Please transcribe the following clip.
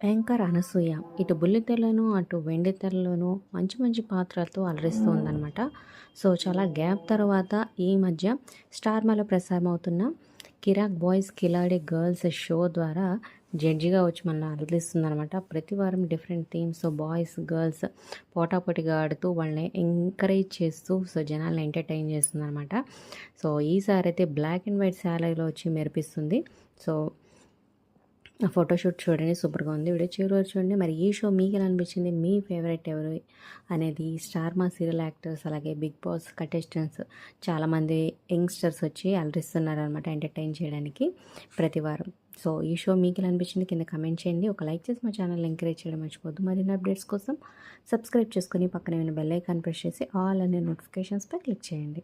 Anchor Anasuya ఇటు బుల్లితెరలోనూ, అటు వెండితెరలోనూ మంచి మంచి పాత్రలతో అలరిస్తూ ఉందనమాట. సో, చాలా గ్యాప్ తర్వాత ఈ మధ్య స్టార్మాలో ప్రసారమవుతున్న 'కిరాక్ బాయ్స్ కిలాడి గర్ల్స్' షో ద్వారా జడ్జిగా వచ్చి మనల్ని అలరిస్తుందనమాట. ప్రతి వారం డిఫరెంట్ థీమ్స్ బాయ్స్, గర్ల్స్ పోటాపోటీగా ఆడుతూ వాళ్ళని ఎంకరేజ్ చేస్తూ జనాల్ని ఎంటర్టైన్ చేస్తుందనమాట. సో, ఈసారి అయితే బ్లాక్ అండ్ వైట్ శారీలో వచ్చి మెరిపిస్తుంది. సో, ఆ ఫోటోషూట్ చూడండి, సూపర్గా ఉంది. వీడియో చివరి వరకు చూడండి. మరి ఈ షో మీకు ఎలా అనిపించింది, మీ ఫేవరెట్ ఎవరు అనేది స్టార్ మా సీరియల్ యాక్టర్స్ అలాగే బిగ్ బాస్ కంటెస్టెంట్స్ చాలామంది యంగ్స్టర్స్ వచ్చి అలరిస్తున్నారు అనమాట ఎంటర్టైన్ చేయడానికి ప్రతి వారం. సో ఈ షో మీకు ఎలా అనిపించింది కింద కమెంట్ చేయండి. ఒక లైక్ చేసి మా ఛానల్ ఎంకరేజ్ చేయడం మర్చిపోద్దు. మరిన్ని అప్డేట్స్ కోసం సబ్స్క్రైబ్ చేసుకొని పక్కనే ఉన్న బెల్ ఐకాన్ ప్రెస్ చేసి ఆల్ అనే నోటిఫికేషన్స్పై క్లిక్ చేయండి.